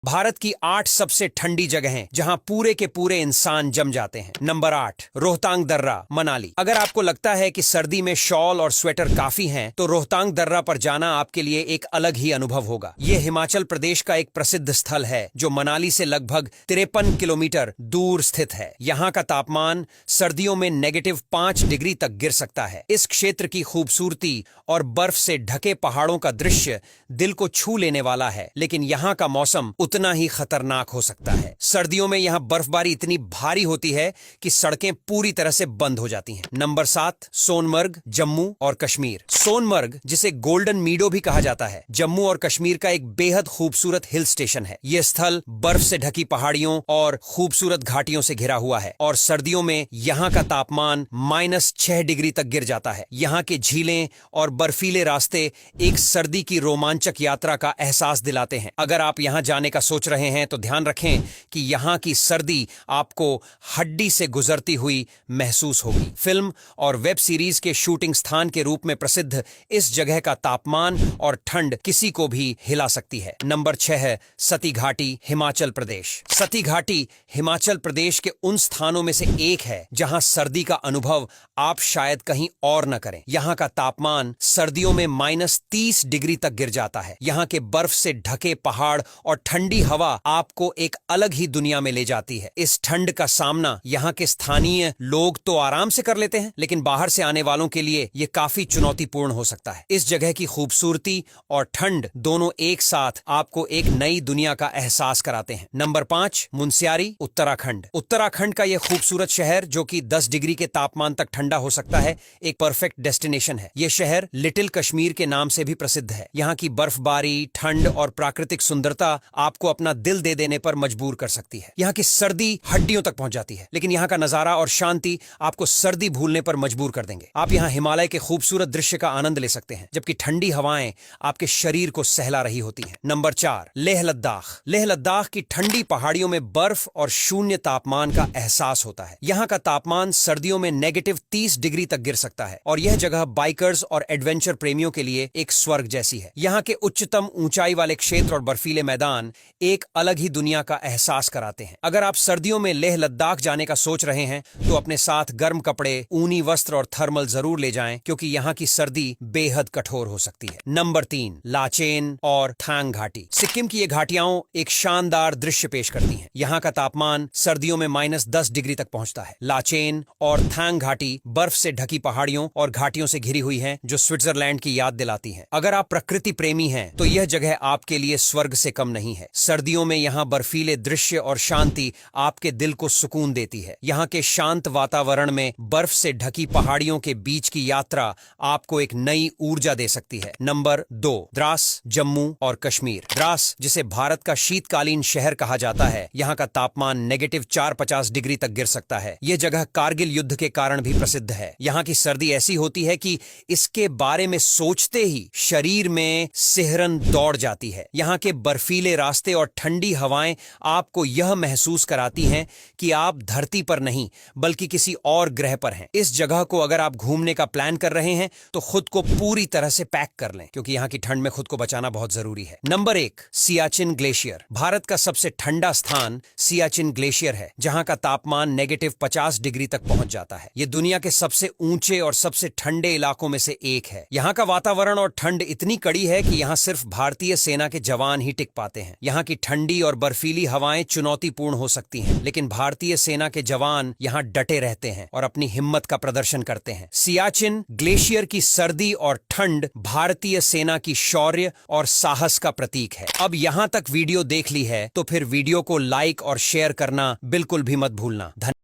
भारत की 8 सबसे ठंडी जगहें जहां पूरे के पूरे इंसान जम जाते हैं। नंबर 8, रोहतांग दर्रा, मनाली। अगर आपको लगता है कि सर्दी में शॉल और स्वेटर काफी हैं, तो रोहतांग दर्रा पर जाना आपके लिए एक अलग ही अनुभव होगा। यह हिमाचल प्रदेश का एक प्रसिद्ध स्थल है जो मनाली से लगभग 53 किलोमीटर दूर स्थित है। यहाँ का तापमान सर्दियों में -5 डिग्री तक गिर सकता है। इस क्षेत्र की खूबसूरती और बर्फ से ढके पहाड़ों का दृश्य दिल को छू लेने वाला है, लेकिन यहाँ का मौसम उतना ही खतरनाक हो सकता है। सर्दियों में यहाँ बर्फबारी इतनी भारी होती है कि सड़कें पूरी तरह से बंद हो जाती हैं। नंबर 7, सोनमर्ग, जम्मू और कश्मीर। सोनमर्ग, जिसे गोल्डन मीडो भी कहा जाता है, जम्मू और कश्मीर का एक बेहद खूबसूरत हिल स्टेशन है। यह स्थल बर्फ से ढकी पहाड़ियों और खूबसूरत घाटियों से घिरा हुआ है और सर्दियों में यहाँ का तापमान -6 डिग्री तक गिर जाता है। यहाँ के झीलें और बर्फीले रास्ते एक सर्दी की रोमांचक यात्रा का एहसास दिलाते हैं। अगर आप यहाँ जाने का सोच रहे हैं तो ध्यान रखें कि यहाँ की सर्दी आपको हड्डी से गुजरती हुई महसूस होगी। फिल्म और वेब सीरीज के शूटिंग स्थान के रूप में प्रसिद्ध इस जगह का तापमान और ठंड किसी को भी हिला सकती है। नंबर 6 है सती घाटी, हिमाचल प्रदेश। सती घाटी हिमाचल प्रदेश के उन स्थानों में से एक है जहां सर्दी का अनुभव आप शायद कहीं और न करें। यहाँ का तापमान सर्दियों में -30 डिग्री तक गिर जाता है। यहाँ के बर्फ से ढके पहाड़ और ठंडी हवा आपको एक अलग ही दुनिया में ले जाती है। इस ठंड का सामना यहाँ के स्थानीय लोग तो आराम से कर लेते हैं, लेकिन बाहर से आने वालों के लिए ये काफी चुनौतीपूर्ण हो सकता है। इस जगह की खूबसूरती और ठंड दोनों एक साथ आपको एक नई दुनिया का एहसास कराते हैं। नंबर 5, मुनस्यारी, उत्तराखंड। उत्तराखंड का यह खूबसूरत शहर, जो कि 10 डिग्री के तापमान तक ठंडा हो सकता है, एक परफेक्ट डेस्टिनेशन है। यह शहर लिटिल कश्मीर के नाम से भी प्रसिद्ध है। यहाँ की बर्फबारी, ठंड और प्राकृतिक सुंदरता आपको अपना दिल दे देने पर मजबूर कर सकती है। यहाँ की सर्दी हड्डियों तक पहुंच जाती है, लेकिन यहाँ का नजारा और शांति आपको सर्दी भूलने पर मजबूर कर देंगे। आप यहाँ हिमालय के खूबसूरत दृश्य का आनंद ले सकते हैं, जबकि ठंडी हवाएं आपके शरीर को सहला रही होती हैं। नंबर 4, लेह लद्दाख। लेह लद्दाख की ठंडी पहाड़ियों में बर्फ और शून्य तापमान का एहसास होता है। यहाँ का तापमान सर्दियों में -30 डिग्री तक गिर सकता है और यह जगह बाइकर्स और एडवेंचर प्रेमियों के लिए एक स्वर्ग जैसी है। यहाँ के उच्चतम ऊंचाई वाले क्षेत्र और बर्फीले मैदान एक अलग ही दुनिया का एहसास कराते हैं। अगर आप सर्दियों में लेह लद्दाख जाने का सोच रहे हैं तो अपने साथ गर्म कपड़े, ऊनी वस्त्र और थर्मल जरूर ले जाएं, क्योंकि यहाँ की सर्दी बेहद कठोर हो सकती है। नंबर 3, लाचेन और थांग घाटी। सिक्किम की ये घाटियां एक शानदार दृश्य पेश करती हैं। यहाँ का तापमान सर्दियों में -10 डिग्री तक पहुंचता है। लाचेन और थांग घाटी बर्फ से ढकी पहाड़ियों और घाटियों से घिरी हुई हैं, जो स्विट्जरलैंड की याद दिलाती हैं। अगर आप प्रकृति प्रेमी हैं तो यह जगह आपके लिए स्वर्ग से कम नहीं है। सर्दियों में यहाँ बर्फीले दृश्य और शांति आपके दिल को सुकून देती है। यहाँ के शांत वातावरण में बर्फ से ढकी पहाड़ियों के बीच की यात्रा आपको एक नई ऊर्जा दे सकती है। नंबर 2, द्रास, जम्मू और कश्मीर। द्रास, जिसे भारत का शीतकालीन शहर कहा जाता है, यहाँ का तापमान -450 डिग्री तक गिर सकता है। यह जगह कारगिल युद्ध के कारण भी प्रसिद्ध है। यहाँ की सर्दी ऐसी होती है कि इसके बारे में सोचते ही शरीर में सिहरन दौड़ जाती है। यहाँ के बर्फीले रास्ते और ठंडी हवाएं आपको यह महसूस कराती हैं कि आप धरती पर नहीं बल्कि किसी और ग्रह पर हैं। इस जगह को अगर आप घूमने का प्लान कर रहे हैं तो खुद को पूरी तरह से पैक कर लें, क्योंकि यहाँ की ठंड में खुद को बचाना बहुत जरूरी है। Number 1, Siachen glacier. भारत का सबसे ठंडा स्थान सियाचिन ग्लेशियर है, जहाँ का तापमान -50 डिग्री तक पहुंच जाता है। ये दुनिया के सबसे ऊंचे और सबसे ठंडे इलाकों में से एक है। यहाँ का वातावरण और ठंड इतनी कड़ी है कि यहाँ सिर्फ भारतीय सेना के जवान ही टिक पाते हैं। यहाँ की ठंडी और बर्फीली हवाएं चुनौतीपूर्ण हो सकती हैं, लेकिन भारतीय सेना के जवान यहाँ डटे रहते हैं और अपनी हिम्मत का प्रदर्शन करते हैं। सियाचिन ग्लेशियर की सर्दी और ठंड भारतीय सेना की शौर्य और साहस का प्रतीक है। अब यहाँ तक वीडियो देख ली है तो फिर वीडियो को लाइक और शेयर करना बिल्कुल भी मत भूलना।